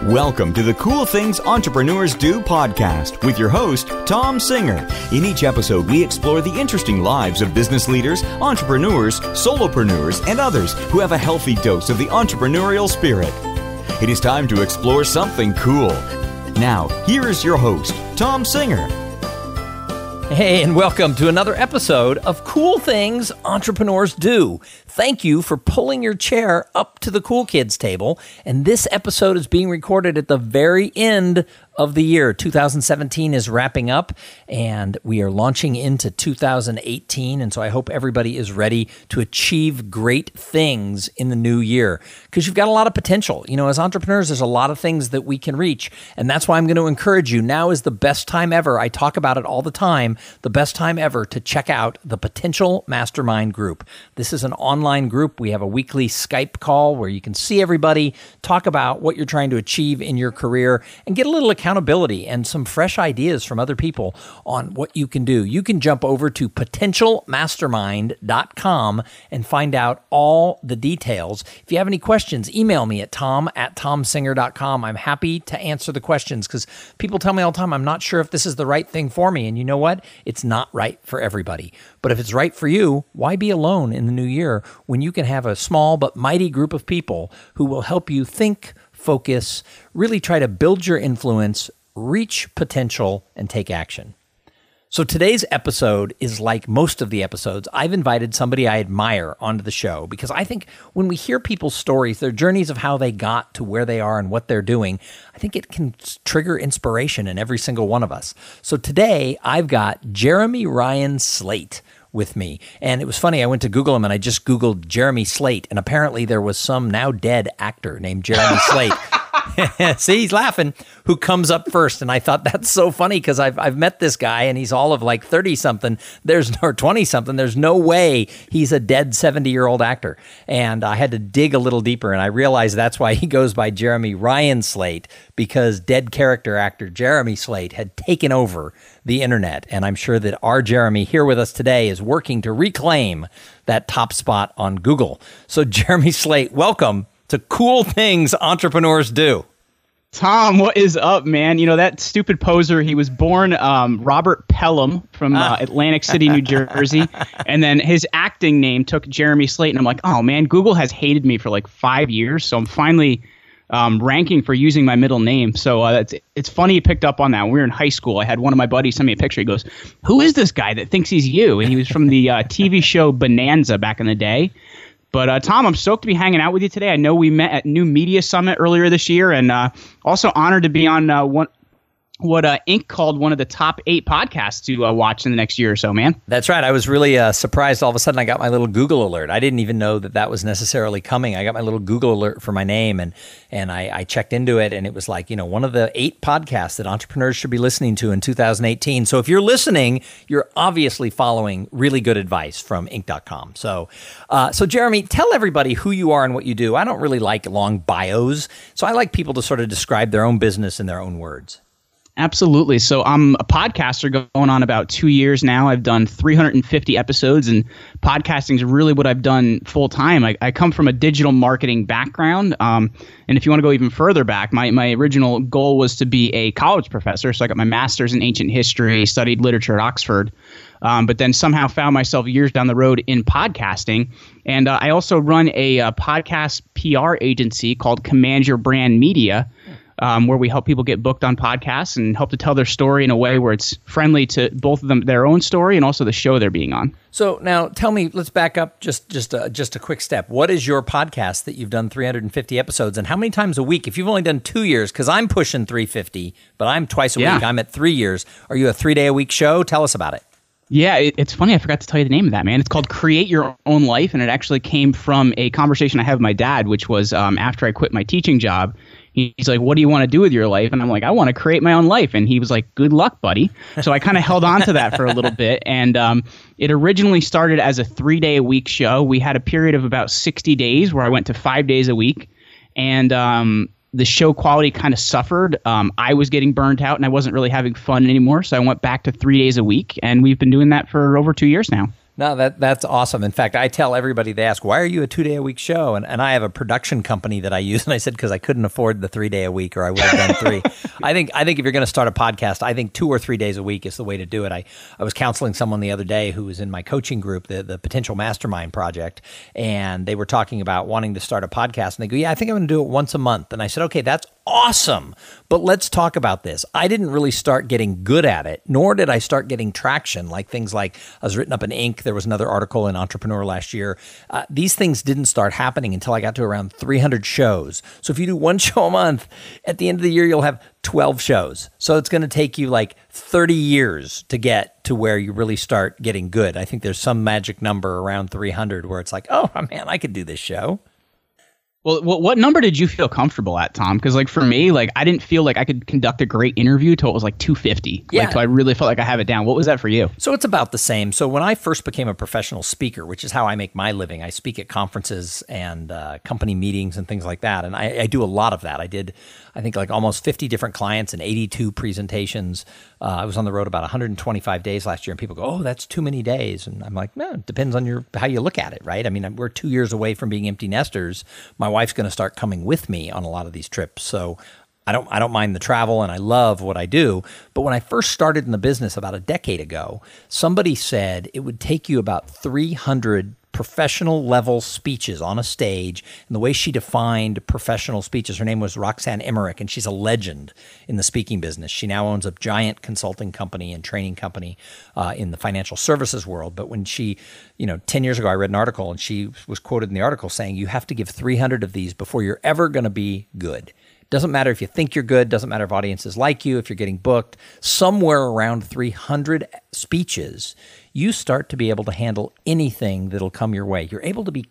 Welcome to the Cool Things Entrepreneurs Do podcast with your host, Thom Singer. In each episode, we explore the interesting lives of business leaders, entrepreneurs, solopreneurs, and others who have a healthy dose of the entrepreneurial spirit. It is time to explore something cool. Now, here is your host, Thom Singer. Hey, and welcome to another episode of Cool Things Entrepreneurs Do. Thank you for pulling your chair up to the cool kids table. And this episode is being recorded at the very end of the year. 2017 is wrapping up, and we are launching into 2018. And so I hope everybody is ready to achieve great things in the new year, because you've got a lot of potential. You know, as entrepreneurs, there's a lot of things that we can reach. And that's why I'm going to encourage you. Now is the best time ever. I talk about it all the time. The best time ever to check out the Potential Mastermind Group. This is an online group. We have a weekly Skype call where you can see everybody, talk about what you're trying to achieve in your career, and get a little accountability and some fresh ideas from other people on what you can do. You can jump over to potentialmastermind.com and find out all the details. If you have any questions, email me at tom@thomsinger.com. I'm happy to answer the questions, because people tell me all the time, I'm not sure if this is the right thing for me. And you know what? It's not right for everybody. But if it's right for you, why be alone in the new year when you can have a small but mighty group of people who will help you think, focus, really try to build your influence, reach potential, and take action. So today's episode is like most of the episodes. I've invited somebody I admire onto the show, because I think when we hear people's stories, their journeys of how they got to where they are and what they're doing, I think it can trigger inspiration in every single one of us. So today I've got Jeremy Ryan Slate with me. And it was funny, I went to Google him and I just Googled Jeremy Slate, and apparently there was some now dead actor named Jeremy Slate. See, he's laughing, who comes up first. And I thought that's so funny, because I've met this guy and he's all of like 30-something, or 20-something. There's no way he's a dead 70-year-old actor. And I had to dig a little deeper, and I realized that's why he goes by Jeremy Ryan Slate, because dead character actor Jeremy Slate had taken over the internet. And I'm sure that our Jeremy here with us today is working to reclaim that top spot on Google. So Jeremy Slate, welcome to Cool Things Entrepreneurs Do. Thom, what is up, man? You know, that stupid poser, he was born Robert Pelham from Atlantic City, New Jersey. And then his acting name took Jeremy Slate. And I'm like, oh, man, Google has hated me for like 5 years. So I'm finally ranking for using my middle name. So it's funny you picked up on that. When we were in high school, I had one of my buddies send me a picture. He goes, who is this guy that thinks he's you? And he was from the TV show Bonanza back in the day. But Thom, I'm stoked to be hanging out with you today. I know we met at New Media Summit earlier this year, and also honored to be on what Inc. called one of the top 8 podcasts to watch in the next year or so, man. That's right. I was really surprised. All of a sudden, I got my little Google alert. I didn't even know that was necessarily coming. I got my little Google alert for my name, and I checked into it, and it was like, one of the 8 podcasts that entrepreneurs should be listening to in 2018. So if you're listening, you're obviously following really good advice from Inc.com. So Jeremy, tell everybody who you are and what you do. I don't really like long bios, so I like people to sort of describe their own business in their own words. Absolutely. So I'm a podcaster going on about 2 years now. I've done 350 episodes, and podcasting is really what I've done full time. I come from a digital marketing background. And if you want to go even further back, my original goal was to be a college professor. So I got my master's in ancient history, studied literature at Oxford, but then somehow found myself years down the road in podcasting. And I also run a podcast PR agency called Command Your Brand Media, where we help people get booked on podcasts and help to tell their story in a way where it's friendly to both of them, their own story, and also the show they're being on. So now tell me, let's back up just a quick step. What is your podcast that you've done 350 episodes, and how many times a week? If you've only done 2 years, because I'm pushing 350, but I'm twice a week. I'm at 3 years. Are you a 3-day-a-week show? Tell us about it. Yeah, it's funny. I forgot to tell you the name of that, man. It's called Create Your Own Life, and it actually came from a conversation I had with my dad, which was after I quit my teaching job. He's like, what do you want to do with your life? And I'm like, I want to create my own life. And he was like, good luck, buddy. So I kind of held on to that for a little bit. And it originally started as a 3-day-a-week show. We had a period of about 60 days where I went to 5 days a week. And the show quality kind of suffered. I was getting burnt out and I wasn't really having fun anymore. So I went back to 3 days a week. And we've been doing that for over 2 years now. No, that's awesome. In fact, I tell everybody, they ask, why are you a 2-day-a-week show? And I have a production company that I use. And I said, because I couldn't afford the 3-day-a-week, or I would have done 3. I think if you're going to start a podcast, I think 2 or 3 days a week is the way to do it. I was counseling someone the other day who was in my coaching group, the Potential Mastermind Project, and they were talking about wanting to start a podcast. And they go, yeah, I think I'm going to do it once a month. And I said, okay, that's awesome. But let's talk about this. I didn't really start getting good at it, nor did I start getting traction, like things like I was written up in Inc. There was another article in Entrepreneur last year. These things didn't start happening until I got to around 300 shows. So if you do one show a month, at the end of the year, you'll have 12 shows. So it's going to take you like 30 years to get to where you really start getting good. I think there's some magic number around 300 where it's like, oh man, I could do this show. Well, what number did you feel comfortable at, Thom? Because like for me, like I didn't feel like I could conduct a great interview till it was like 250. Yeah. Like, so I really felt like I have it down. What was that for you? So it's about the same. So when I first became a professional speaker, which is how I make my living, I speak at conferences and company meetings and things like that. And I do a lot of that. I did, I think, like almost 50 different clients and 82 presentations. I was on the road about 125 days last year, and people go, oh, that's too many days. And I'm like, no, it depends on how you look at it, right? I mean, we're 2 years away from being empty nesters. My wife's going to start coming with me on a lot of these trips. So I don't mind the travel, and I love what I do. But when I first started in the business about a decade ago, somebody said it would take you about 300 professional level speeches on a stage. And the way she defined professional speeches, her name was Roxanne Emmerich, and she's a legend in the speaking business. She now owns a giant consulting company and training company in the financial services world. But when she, 10 years ago, I read an article, and she was quoted in the article saying, you have to give 300 of these before you're ever going to be good. Doesn't matter if you think you're good, doesn't matter if audiences like you, if you're getting booked. Somewhere around 300 speeches, you start to be able to handle anything that'll come your way. You're able to be,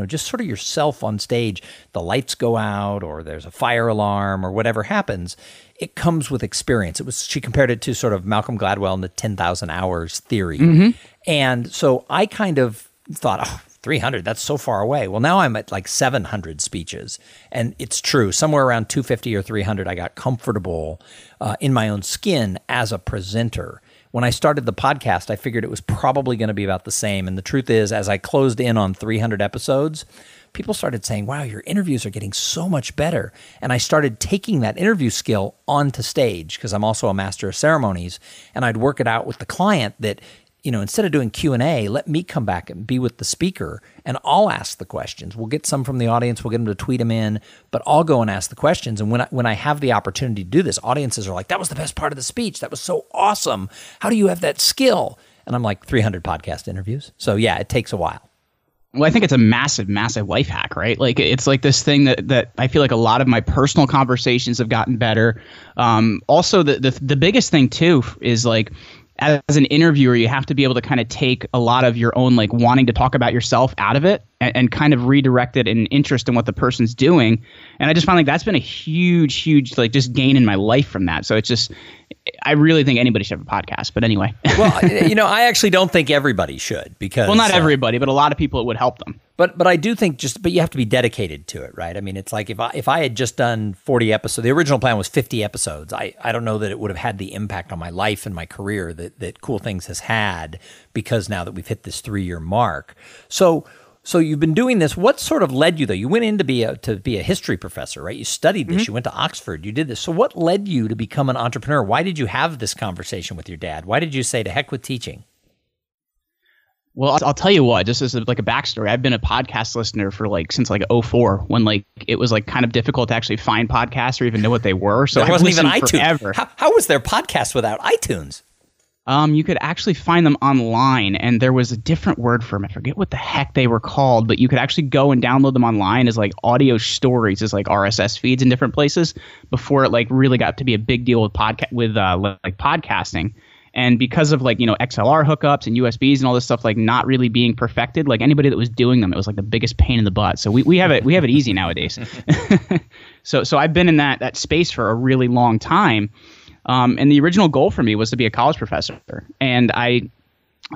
just sort of yourself on stage. The lights go out, or there's a fire alarm, or whatever happens. It comes with experience. She compared it to sort of Malcolm Gladwell and the 10,000 hours theory. Mm-hmm. And so I kind of thought, 300, that's so far away. Well, now I'm at like 700 speeches. And it's true, somewhere around 250 or 300, I got comfortable in my own skin as a presenter. When I started the podcast, I figured it was probably going to be about the same. And the truth is, as I closed in on 300 episodes, people started saying, wow, your interviews are getting so much better. And I started taking that interview skill onto stage, because I'm also a master of ceremonies. And I'd work it out with the client that, instead of doing Q&A, let me come back and be with the speaker, and I'll ask the questions. We'll get some from the audience. We'll get them to tweet them in, but I'll go and ask the questions. And when I have the opportunity to do this, audiences are like, that was the best part of the speech. That was so awesome. How do you have that skill? And I'm like, 300 podcast interviews. So yeah, it takes a while. Well, I think it's a massive, massive life hack, right? Like it's like this thing that I feel like a lot of my personal conversations have gotten better. Also, the biggest thing too is like, as an interviewer, you have to be able to kind of take a lot of your own like wanting to talk about yourself out of it and kind of redirect it in interest in what the person's doing. And I just find like that's been a huge like just gain in my life from that. So it's just, I really think anybody should have a podcast. But anyway. Well, I actually don't think everybody should, because well, not everybody, but a lot of people it would help them. But I do think but you have to be dedicated to it, right? I mean, it's like if I had just done 40 episodes, the original plan was 50 episodes. I don't know that it would have had the impact on my life and my career that Cool Things has had, because now that we've hit this 3-year mark. So you've been doing this. What sort of led you, though? You went in to be a history professor, right? You studied this. Mm-hmm. You went to Oxford. You did this. So what led you to become an entrepreneur? Why did you have this conversation with your dad? Why did you say, to heck with teaching? Well, I'll tell you what, just as like a backstory, I've been a podcast listener for like since like 2004, when like it was like kind of difficult to actually find podcasts or even know what they were. So there wasn't even iTunes. Forever. How was there podcasts without iTunes? You could actually find them online, and there was a different word for them. I forget what the heck they were called, but you could actually go and download them online as like audio stories, as like RSS feeds in different places, before it like really got to be a big deal with podcasting. And because of like, XLR hookups and USBs and all this stuff, like not really being perfected, like anybody that was doing them, it was like the biggest pain in the butt. So we have it easy nowadays. So I've been in that space for a really long time. And the original goal for me was to be a college professor. And I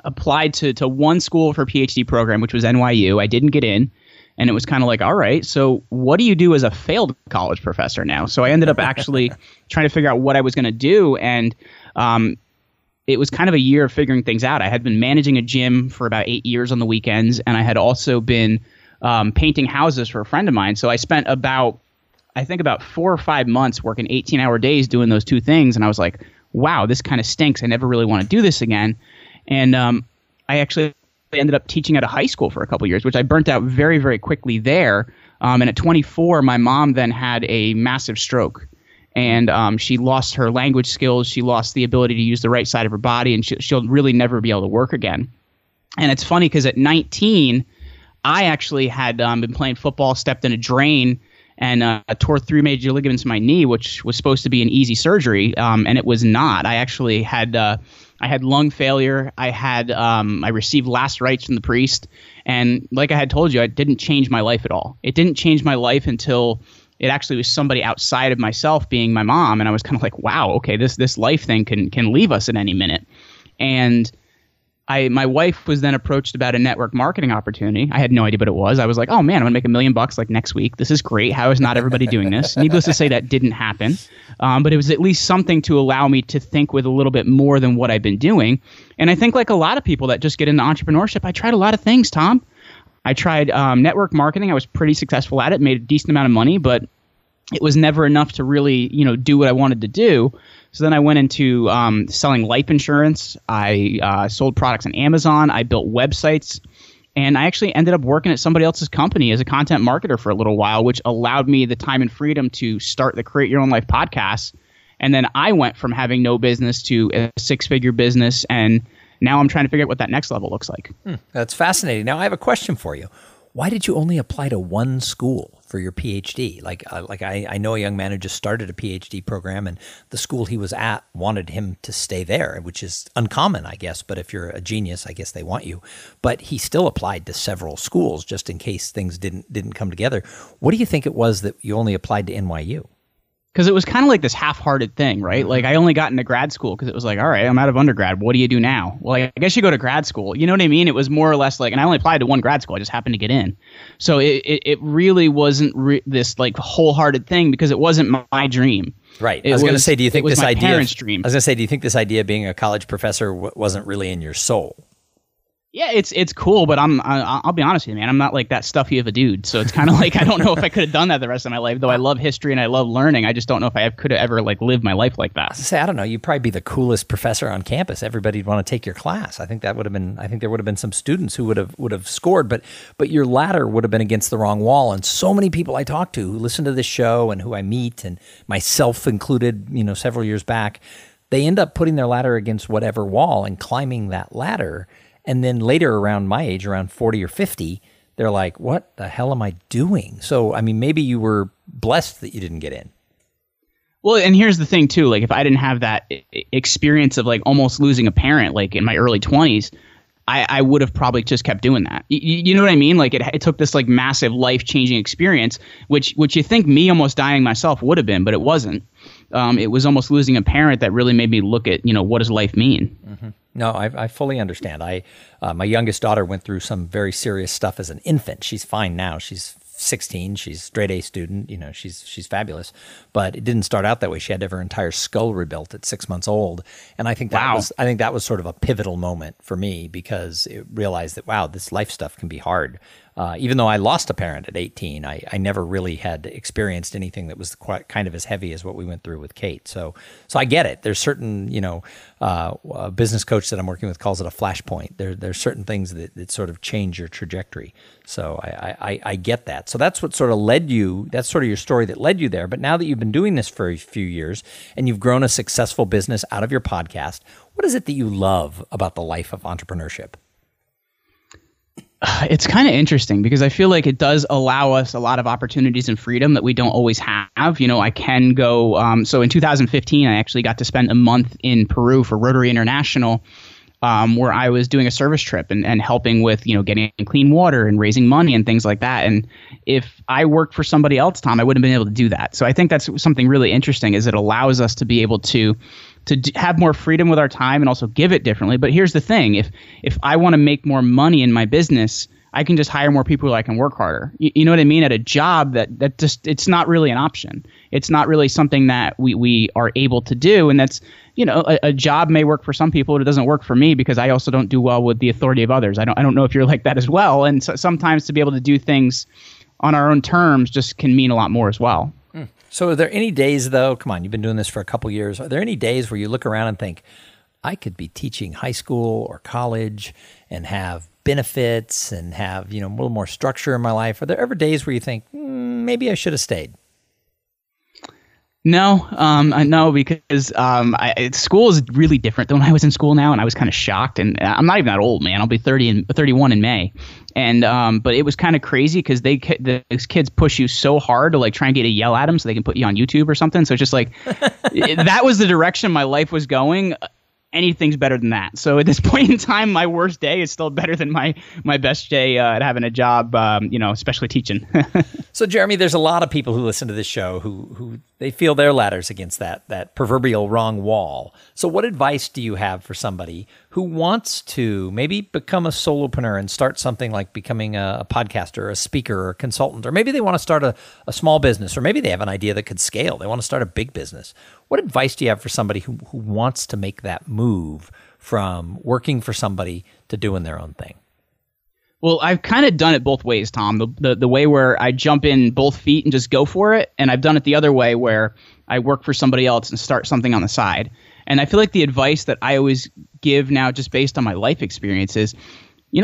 applied to one school for a PhD program, which was NYU. I didn't get in. And it was kind of like, all right, so what do you do as a failed college professor now? So I ended up actually trying to figure out what I was going to do. And it was kind of a year of figuring things out. I had been managing a gym for about 8 years on the weekends, and I had also been painting houses for a friend of mine. So I spent about 4 or 5 months working 18-hour days doing those two things. And I was like, wow, this kind of stinks. I never really want to do this again. And I actually ended up teaching at a high school for a couple of years, which I burnt out very, very quickly there. And at 24, my mom then had a massive stroke. And she lost her language skills. She lost the ability to use the right side of her body, and she'll really never be able to work again. And it's funny because at 19, I actually had been playing football, stepped in a drain, and tore 3 major ligaments in my knee, which was supposed to be an easy surgery, and it was not. I actually had I had lung failure. I received last rites from the priest, and like I had told you, it didn't change my life at all. It didn't change my life until it actually was somebody outside of myself, being my mom, and I was kind of like, wow, okay, this life thing can leave us at any minute. And my wife was then approached about a network marketing opportunity. I had no idea what it was. I was like, oh man, I'm gonna make $1 million like next week. This is great. How is not everybody doing this? Needless to say, that didn't happen. But it was at least something to allow me to think with a little bit more than what I've been doing. And I think like a lot of people that just get into entrepreneurship, I tried a lot of things, Tom. I tried network marketing. I was pretty successful at it, made a decent amount of money, but it was never enough to really, do what I wanted to do. So then I went into selling life insurance. I sold products on Amazon. I built websites. And I actually ended up working at somebody else's company as a content marketer for a little while, which allowed me the time and freedom to start the Create Your Own Life podcast. And then I went from having no business to a 6-figure business. And now I'm trying to figure out what that next level looks like. That's fascinating. Now I have a question for you. Why did you only apply to one school for your PhD? I know a young man who just started a PhD program, and the school he was at wanted him to stay there, which is uncommon, I guess. But if you're a genius, I guess they want you. But he still applied to several schools just in case things didn't come together. What do you think it was that you only applied to NYU? Because it was kind of like this half-hearted thing, right? Like I only got into grad school because it was like, all right, I'm out of undergrad. What do you do now? Well, I guess you go to grad school. You know what I mean? It was more or less like, and I only applied to one grad school. I just happened to get in. So it really wasn't this like wholehearted thing because it wasn't my dream. Right. I was going to say, do you think this idea? Parents' dream. I was going to say, do you think this idea of being a college professor wasn't really in your soul? Yeah, it's cool, but I'll be honest with you, man. I'm not like that stuffy of a dude. So it's kind of like I don't know if I could have done that the rest of my life. Though I love history and I love learning, I just don't know if I could have ever like lived my life like that. I was gonna say, I don't know. You'd probably be the coolest professor on campus. Everybody'd want to take your class. I think that would have been. I think there would have been some students who would have scored, but your ladder would have been against the wrong wall. And so many people I talk to who listen to this show and who I meet, and myself included, several years back, they end up putting their ladder against whatever wall and climbing that ladder. And then later around my age, around 40 or 50, they're like, what the hell am I doing? So, I mean, maybe you were blessed that you didn't get in. Well, and here's the thing, too. Like, if I didn't have that experience of, like, almost losing a parent, like, in my early 20s, I would have probably just kept doing that. You know what I mean? Like, it took this, like, massive life-changing experience, which you think me almost dying myself would have been, but it wasn't. It was almost losing a parent that really made me look at, what does life mean? Mm-hmm. No, I fully understand. My youngest daughter went through some very serious stuff as an infant. She's fine now. She's 16. She's straight A student. She's fabulous. But it didn't start out that way. She had to have her entire skull rebuilt at 6 months old. And I think that was sort of a pivotal moment for me because it realized that, wow, this life stuff can be hard. Even though I lost a parent at 18, I never really had experienced anything that was quite kind of as heavy as what we went through with Kate. So I get it. There's certain, a business coach that I'm working with calls it a flashpoint. There's certain things that sort of change your trajectory. So I get that. So that's what sort of led you, that's sort of your story that led you there. But now that you've been doing this for a few years and you've grown a successful business out of your podcast, what is it that you love about the life of entrepreneurship? It's kind of interesting because I feel like it does allow us a lot of opportunities and freedom that we don't always have. I can go. So in 2015, I actually got to spend a month in Peru for Rotary International, where I was doing a service trip and helping with, getting clean water and raising money and things like that. And if I worked for somebody else, Tom, I wouldn't have been able to do that. So I think that's something really interesting is it allows us to be able to have more freedom with our time and also give it differently. But here's the thing. If I want to make more money in my business, I can just hire more people who I can work harder. You know what I mean? At a job that just, it's not really an option. It's not really something that we are able to do. And that's, a job may work for some people, but it doesn't work for me because I also don't do well with the authority of others. I don't know if you're like that as well. And so sometimes to be able to do things on our own terms just can mean a lot more as well. So are there any days, though, come on, you've been doing this for a couple years. Are there any days where you look around and think, I could be teaching high school or college and have benefits and have, a little more structure in my life? Are there ever days where you think, maybe I should have stayed? No, because school is really different than when I was in school now, and I was kind of shocked. And I'm not even that old, man. I'll be 31 in May, and but it was kind of crazy because these kids push you so hard to like try and get to yell at them so they can put you on YouTube or something. So it's just like that was the direction my life was going. Anything's better than that. So at this point in time, my worst day is still better than my best day at having a job, especially teaching. So Jeremy, there's a lot of people who listen to this show who they feel their ladders against that proverbial wrong wall. So what advice do you have for somebody who wants to maybe become a solopreneur and start something like becoming a podcaster, a speaker, or a consultant, or maybe they want to start a small business, or maybe they have an idea that could scale. They want to start a big business. What advice do you have for somebody who wants to make that move from working for somebody to doing their own thing? Well, I've kind of done it both ways, Tom. The way where I jump in both feet and just go for it, and I've done it the other way where I work for somebody else and start something on the side. And I feel like the advice that I always give now, just based on my life experience, is,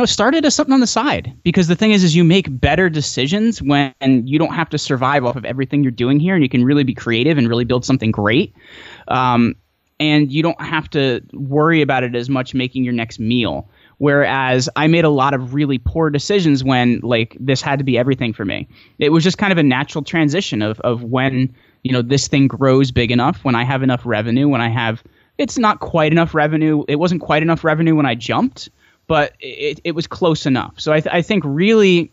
start it as something on the side. Because the thing is you make better decisions when you don't have to survive off of everything you're doing here, and you can really be creative and really build something great. And you don't have to worry about it as much making your next meal. Whereas I made a lot of really poor decisions when like this had to be everything for me. It was just kind of a natural transition of when, this thing grows big enough, when I have enough revenue, it's not quite enough revenue. It wasn't quite enough revenue when I jumped, but it was close enough. So I think really,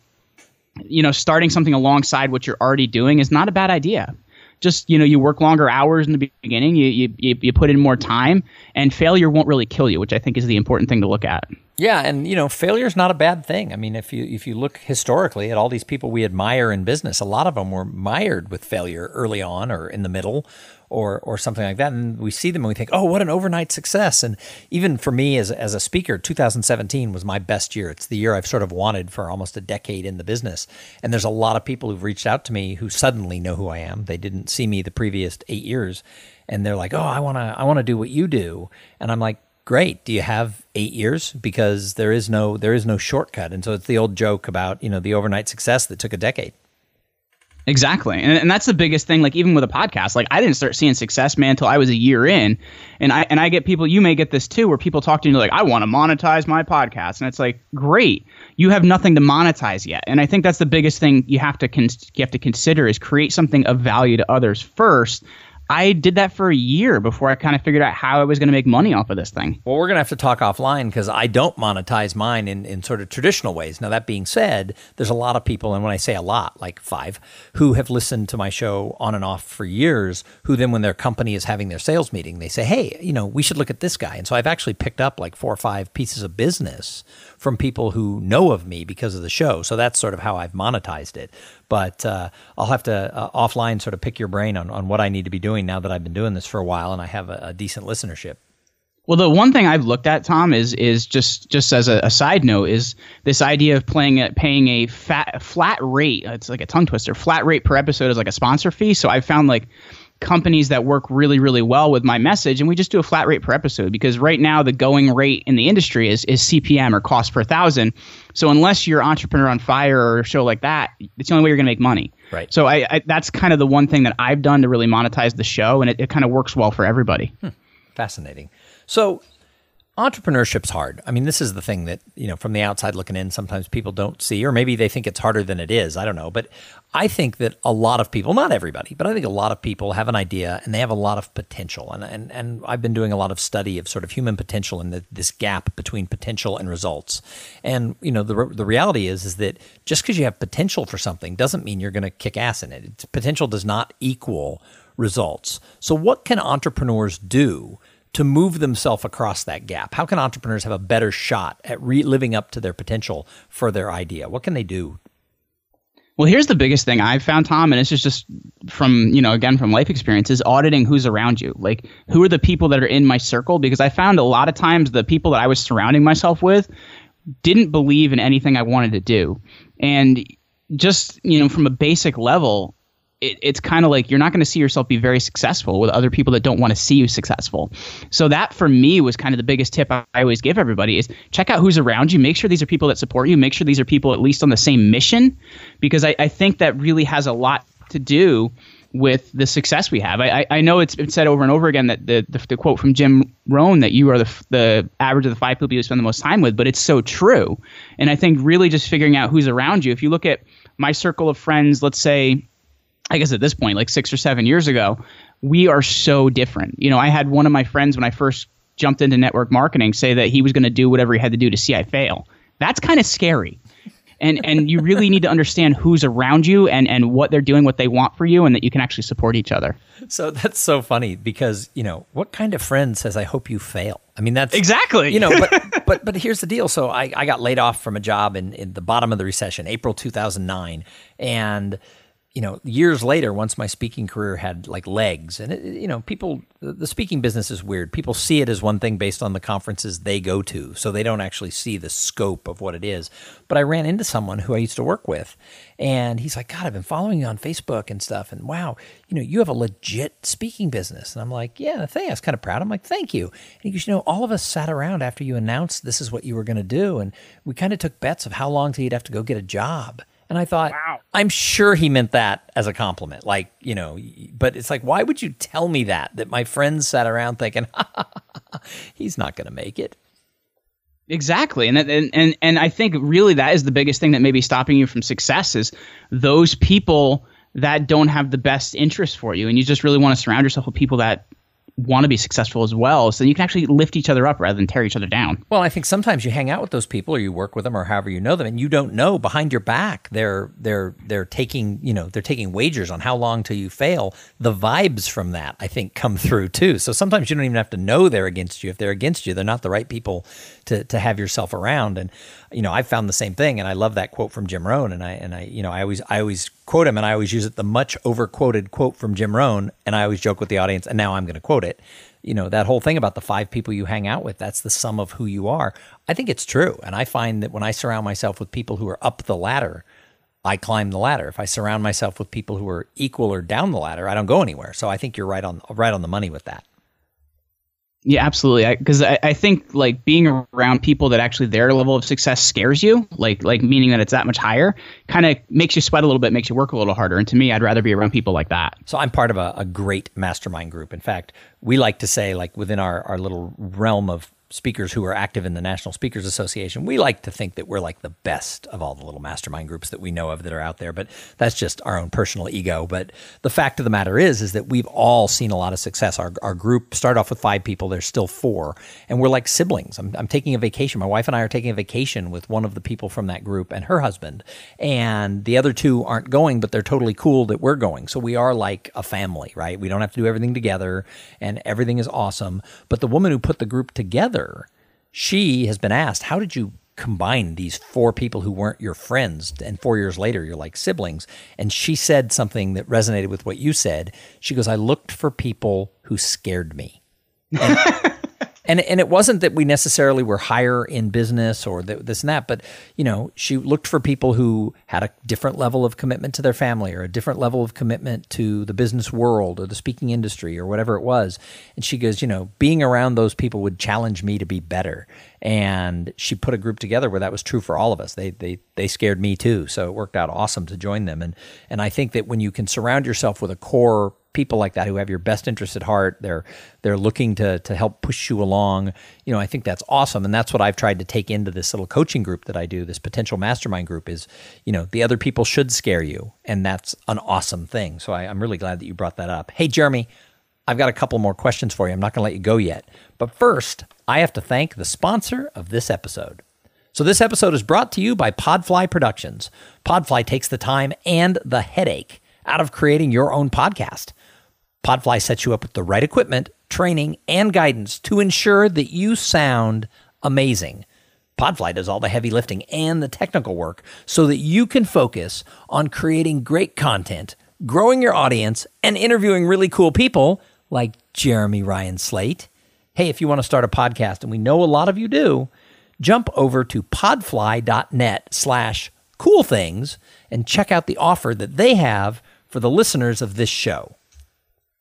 starting something alongside what you're already doing is not a bad idea. Just, you work longer hours in the beginning, you put in more time, and failure won't really kill you, which I think is the important thing to look at. Yeah, and failure is not a bad thing. I mean, if you look historically at all these people we admire in business, a lot of them were mired with failure early on or in the middle or something like that. And we see them and we think, oh, what an overnight success. And even for me as a speaker, 2017 was my best year. It's the year I've sort of wanted for almost a decade in the business. And there's a lot of people who've reached out to me who suddenly know who I am. They didn't see me the previous 8 years. And they're like, oh, I want to do what you do. And I'm like, great. Do you have 8 years? Because there is no shortcut. And so it's the old joke about, the overnight success that took a decade. Exactly. And that's the biggest thing. Like even with a podcast, like I didn't start seeing success, man, until I was a year in. And I get people, you may get this too, where people talk to you like, I want to monetize my podcast. And it's like, great. You have nothing to monetize yet. And I think that's the biggest thing you have to consider is create something of value to others first. I did that for a year before I kind of figured out how I was going to make money off of this thing. Well, we're going to have to talk offline because I don't monetize mine in sort of traditional ways. Now, that being said, there's a lot of people, and when I say a lot, like 5, who have listened to my show on and off for years, who then when their company is having their sales meeting, they say, hey, we should look at this guy. And so I've actually picked up like 4 or 5 pieces of business from people who know of me because of the show. So that's sort of how I've monetized it. But I'll have to offline sort of pick your brain on what I need to be doing now that I've been doing this for a while and I have a decent listenership. Well, the one thing I've looked at, Tom, is just as a side note, is this idea of paying a flat rate. It's like a tongue twister. Flat rate per episode is like a sponsor fee. So I've found like companies that work really, really well with my message, and we just do a flat rate per episode because right now the going rate in the industry is CPM or cost per thousand. So unless you're Entrepreneur on Fire or a show like that, it's the only way you're going to make money. Right. So I that's kind of the one thing that I've done to really monetize the show, and it kind of works well for everybody. Fascinating. So entrepreneurship's hard. I mean, this is the thing that, from the outside looking in, sometimes people don't see, or maybe they think it's harder than it is. I don't know. But I think that a lot of people, not everybody, but I think a lot of people have an idea and they have a lot of potential. And I've been doing a lot of study of sort of human potential and this gap between potential and results. And, the reality is that just because you have potential for something doesn't mean you're going to kick ass in it. Potential does not equal results. So what can entrepreneurs do to move themselves across that gap? How can entrepreneurs have a better shot at living up to their potential for their idea? What can they do? Well, here's the biggest thing I've found, Tom, and this is just from, again, from life experience, is auditing who's around you. Like, who are the people that are in my circle? Because I found a lot of times the people that I was surrounding myself with didn't believe in anything I wanted to do. And just, from a basic level, it's kind of like you're not going to see yourself be very successful with other people that don't want to see you successful. So that for me was kind of the biggest tip I always give everybody is check out who's around you. Make sure these are people that support you. Make sure these are people at least on the same mission, because I think that really has a lot to do with the success we have. I know it's been said over and over again that the quote from Jim Rohn that you are the average of the 5 people you spend the most time with, but it's so true. And I think really just figuring out who's around you. If you look at my circle of friends, let's say, I guess at this point, like 6 or 7 years ago, we are so different. I had one of my friends when I first jumped into network marketing say that he was going to do whatever he had to do to see I fail. That's kind of scary. And you really need to understand who's around you and what they're doing, what they want for you, and that you can actually support each other. So that's so funny because, what kind of friend says, I hope you fail? I mean, that's exactly, but here's the deal. So I got laid off from a job in the bottom of the recession, April 2009. And years later, once my speaking career had like legs, and people, the speaking business is weird. People see it as one thing based on the conferences they go to, so they don't actually see the scope of what it is. But I ran into someone who I used to work with, and he's like, God, I've been following you on Facebook and stuff, and wow, you have a legit speaking business. And I'm like, yeah, I was kind of proud. I'm like, thank you. And he goes, all of us sat around after you announced this is what you were going to do, and we kind of took bets of how long till you'd have to go get a job. And I thought, wow. I'm sure he meant that as a compliment, but it's like, why would you tell me that my friends sat around thinking, he's not going to make it? Exactly. And I think really that is the biggest thing that may be stopping you from success is those people that don't have the best interest for you. And you just really want to surround yourself with people that want to be successful as well, so you can actually lift each other up rather than tear each other down. Well, I think sometimes you hang out with those people or you work with them or however you know them, and you don't know behind your back they're taking they're taking wagers on how long till you fail. The vibes from that, I think, come through too. So sometimes you don't even have to know they're against you. If they're against you, they're not the right people to have yourself around. And I've found the same thing, and I love that quote from Jim Rohn. And I always quote him, and I always use it, the much overquoted quote from Jim Rohn, and I always joke with the audience, and now I'm going to quote it. That whole thing about the 5 people you hang out with, that's the sum of who you are. I think it's true. And I find that when I surround myself with people who are up the ladder, I climb the ladder. If I surround myself with people who are equal or down the ladder, I don't go anywhere. So I think you're right on the money with that. Yeah, absolutely. Because I think like being around people that actually their level of success scares you, like meaning that it's that much higher, kind of makes you sweat a little bit, makes you work a little harder. And to me, I'd rather be around people like that. So I'm part of a great mastermind group. In fact, we like to say, like within our little realm of speakers who are active in the National Speakers Association, we like to think that we're like the best of all the little mastermind groups that we know of that are out there, but that's just our own personal ego. But the fact of the matter is that we've all seen a lot of success. Our group started off with 5 people, there's still 4, and we're like siblings. I'm taking a vacation. My wife and I are taking a vacation with one of the people from that group and her husband, and the other 2 aren't going, but they're totally cool that we're going. So we are like a family, right? We don't have to do everything together, and everything is awesome. But the woman who put the group together, she has been asked, how did you combine these 4 people who weren't your friends, and 4 years later you're like siblings? And she said something that resonated with what you said. She goes, I looked for people who scared me. And it wasn't that we necessarily were higher in business or this and that, but she looked for people who had a different level of commitment to their family or a different level of commitment to the business world or the speaking industry or whatever it was. And she goes, being around those people would challenge me to be better. And she put a group together where that was true for all of us. They scared me too, so it worked out awesome to join them. And I think that when you can surround yourself with a core people like that who have your best interest at heart, they're looking to help push you along. I think that's awesome, and that's what I've tried to take into this little coaching group that I do. This potential mastermind group is, the other people should scare you, and that's an awesome thing. So I'm really glad that you brought that up. Hey, Jeremy, I've got a couple more questions for you. I'm not going to let you go yet, but first, I have to thank the sponsor of this episode. So this episode is brought to you by Podfly Productions. Podfly takes the time and the headache out of creating your own podcast. Podfly sets you up with the right equipment training, and guidance to ensure that you sound amazing. Podfly does all the heavy lifting and the technical work so that you can focus on creating great content, growing your audience, and interviewing really cool people like Jeremy Ryan Slate. Hey, if you want to start a podcast, and we know a lot of you do, jump over to podfly.net/coolthings and check out the offer that they have for the listeners of this show.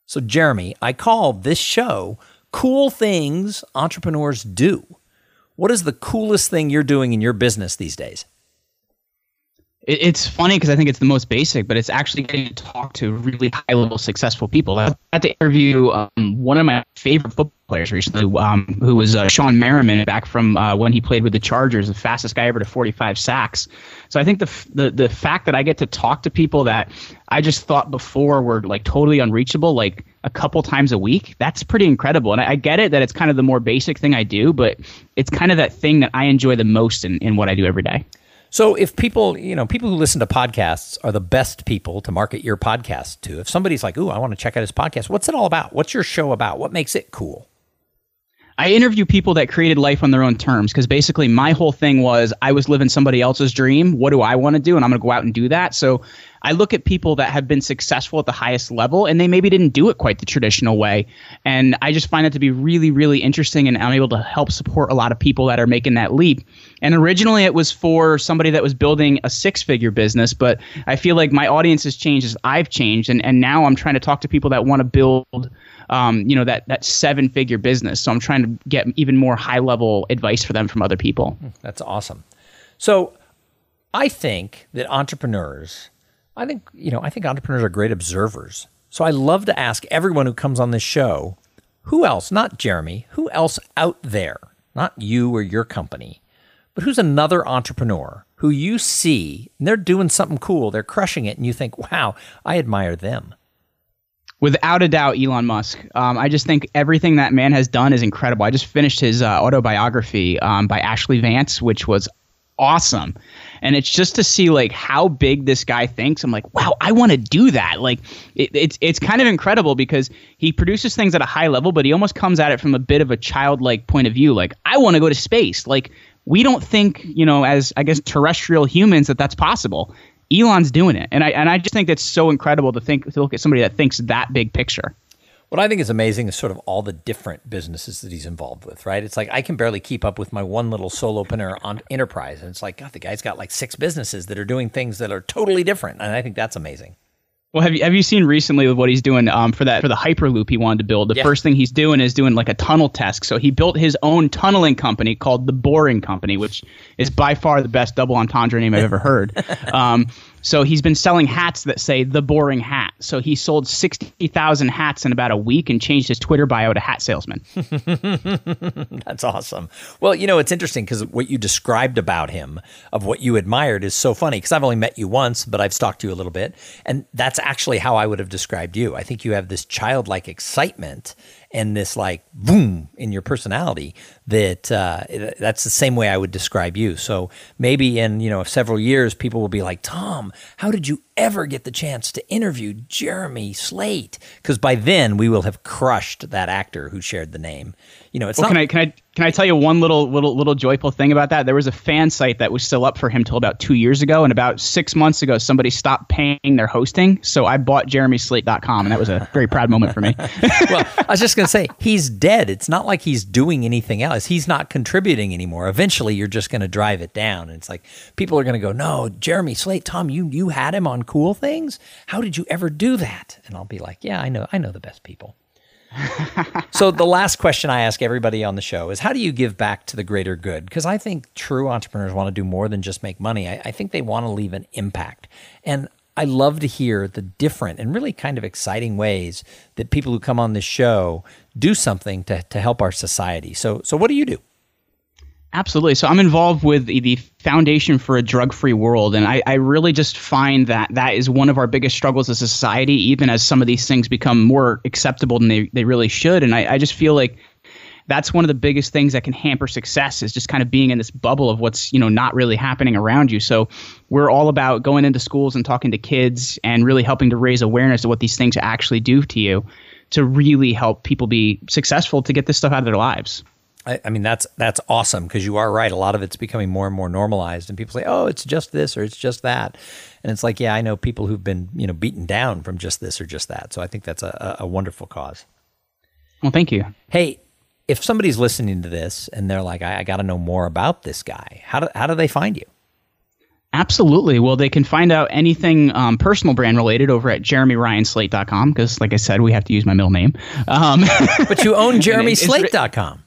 So, Jeremy, I call this show Cool Things Entrepreneurs Do. What is the coolest thing you're doing in your business these days? It's funny because I think it's the most basic, but it's actually getting to talk to really high-level successful people. I had to interview one of my favorite football players recently, who was Sean Merriman, back from when he played with the Chargers, the fastest guy ever to 45 sacks. So I think the fact that I get to talk to people that I just thought before were like totally unreachable, like a couple times a week, that's pretty incredible. And I get it that it's kind of the more basic thing I do, but it's kind of that thing that I enjoy the most in what I do every day. So if people who listen to podcasts are the best people to market your podcast to, if somebody's like, ooh, I want to check out his podcast, what's it all about? What's your show about? What makes it cool? I interview people that created life on their own terms, because basically my whole thing was I was living somebody else's dream. What do I want to do? And I'm going to go out and do that. So I look at people that have been successful at the highest level, and they maybe didn't do it quite the traditional way. And I just find it to be really, really interesting, and I'm able to help support a lot of people that are making that leap. And originally it was for somebody that was building a six-figure business, but I feel like my audience has changed as I've changed. And now I'm trying to talk to people that want to build that seven-figure business. So I'm trying to get even more high-level advice for them from other people. That's awesome. So I think that entrepreneurs are great observers. So I love to ask everyone who comes on this show, who else, not Jeremy, who else out there, not you or your company, but who's another entrepreneur who you see and they're doing something cool, they're crushing it, and you think, wow, I admire them. Without a doubt, Elon Musk. I just think everything that man has done is incredible. I just finished his autobiography by Ashley Vance, which was awesome. And it's just to see like how big this guy thinks. I'm like, wow, I want to do that. Like it's kind of incredible because he produces things at a high level, but he almost comes at it from a bit of a childlike point of view. Like, I want to go to space. Like, we don't think, as I guess terrestrial humans that's possible. Elon's doing it. And I just think that's so incredible to look at somebody that thinks that big picture. What I think is amazing is sort of all the different businesses that he's involved with, right? It's like I can barely keep up with my one little solopreneur on enterprise. And it's like, God, the guy's got like 6 businesses that are doing things that are totally different. And I think that's amazing. Well, have you seen recently what he's doing for the Hyperloop he wanted to build? The first thing he's doing is doing like a tunnel test. So he built his own tunneling company called The Boring Company, which is by far the best double entendre name I've ever heard. So he's been selling hats that say The Boring Hat. So he sold 60,000 hats in about a week and changed his Twitter bio to hat salesman. That's awesome. Well, it's interesting because what you described about him, of what you admired, is so funny because I've only met you once, but I've stalked you a little bit. And that's actually how I would have described you. I think you have this childlike excitement and this like boom in your personality that's the same way I would describe you. So maybe in several years, people will be like, Thom, how did you ever get the chance to interview Jeremy Slate? Because by then we will have crushed that actor who shared the name. It's not. Can I tell you one little joyful thing about that? There was a fan site that was still up for him till about 2 years ago, and about 6 months ago, somebody stopped paying their hosting. So I bought JeremySlate.com, and that was a very proud moment for me. Well, I was just going to say, he's dead. It's not like he's doing anything else. He's not contributing anymore. Eventually, you're just going to drive it down. And it's like, people are going to go, no, Jeremy Slate, Thom, you had him on Cool Things? How did you ever do that? And I'll be like, yeah, I know the best people. So the last question I ask everybody on the show is, how do you give back to the greater good? Because I think true entrepreneurs want to do more than just make money. I think they want to leave an impact. And I love to hear the different and really kind of exciting ways that people who come on this show do something to help our society. So what do you do? Absolutely. So I'm involved with the Foundation for a Drug-Free World, and I really just find that is one of our biggest struggles as a society, even as some of these things become more acceptable than they really should. And I just feel like that's one of the biggest things that can hamper success, is just kind of being in this bubble of what's not really happening around you. So we're all about going into schools and talking to kids and really helping to raise awareness of what these things actually do to you. to really help people be successful to get this stuff out of their lives. I mean, that's awesome, because you are right. A lot of it's becoming more and more normalized, and people say, oh, it's just this or it's just that. And it's like, yeah, I know people who've been, beaten down from just this or just that. So I think that's a wonderful cause. Well, thank you. Hey, if somebody's listening to this and they're like, I got to know more about this guy, how do they find you? Absolutely. Well, they can find out anything personal brand related over at jeremyryanslate.com, because, like I said, we have to use my middle name. But you own jeremyslate.com.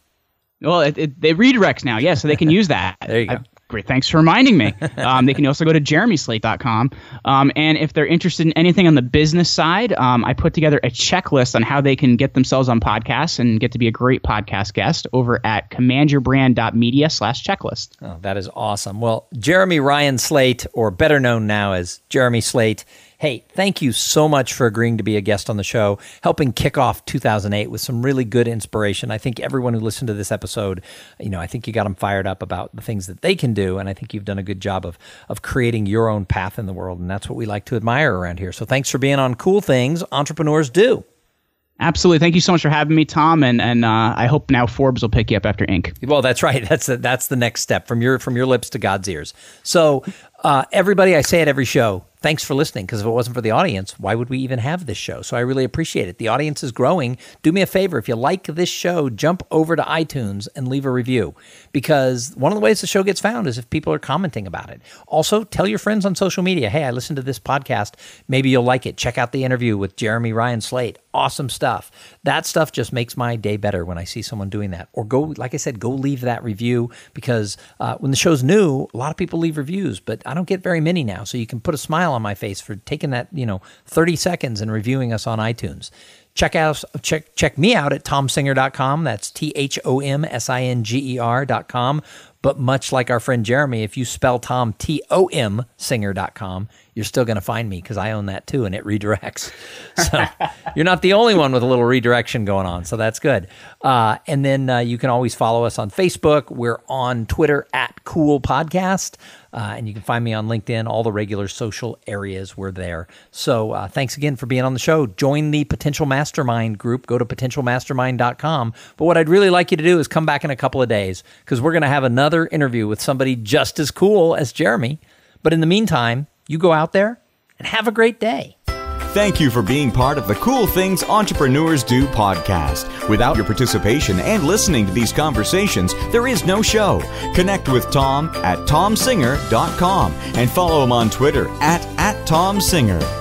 Well, it redirects now, yeah, so they can use that. There you go. Great, thanks for reminding me. They can also go to jeremyslate.com. And if they're interested in anything on the business side, I put together a checklist on how they can get themselves on podcasts and get to be a great podcast guest over at commandyourbrand.media/checklist. Oh, that is awesome. Well, Jeremy Ryan Slate, or better known now as Jeremy Slate, hey, thank you so much for agreeing to be a guest on the show, helping kick off 2008 with some really good inspiration. I think everyone who listened to this episode, I think you got them fired up about the things that they can do, and I think you've done a good job of creating your own path in the world, and that's what we like to admire around here. So thanks for being on Cool Things Entrepreneurs Do. Absolutely. Thank you so much for having me, Tom, and I hope now Forbes will pick you up after Inc. Well, that's right. That's the next step, from your lips to God's ears. So everybody, I say at every show, thanks for listening, because if it wasn't for the audience, why would we even have this show? So I really appreciate it. The audience is growing. Do me a favor. If you like this show, jump over to iTunes and leave a review, because one of the ways the show gets found is if people are commenting about it. Also, tell your friends on social media, hey, I listened to this podcast. Maybe you'll like it. Check out the interview with Jeremy Ryan Slate. Awesome stuff. That stuff just makes my day better when I see someone doing that. Or go, like I said, go leave that review, because when the show's new, a lot of people leave reviews, but I don't get very many now. So you can put a smile on my face for taking that 30 seconds and reviewing us on iTunes. Check me out at thomsinger.com. That's THOMSINGER.com. But much like our friend Jeremy, if you spell Tom TOM singer.com, you're still going to find me, because I own that too, and it redirects. So you're not the only one with a little redirection going on, so that's good. And then you can always follow us on Facebook. We're on Twitter at Cool Podcast, and you can find me on LinkedIn, all the regular social areas, we're there. So thanks again for being on the show. Join the Potential Mastermind group. Go to potentialmastermind.com. But what I'd really like you to do is come back in a couple of days, because we're going to have another interview with somebody just as cool as Jeremy. But in the meantime, you go out there and have a great day. Thank you for being part of the Cool Things Entrepreneurs Do podcast. Without your participation and listening to these conversations, there is no show. Connect with Thom at thomsinger.com and follow him on Twitter at thomsinger.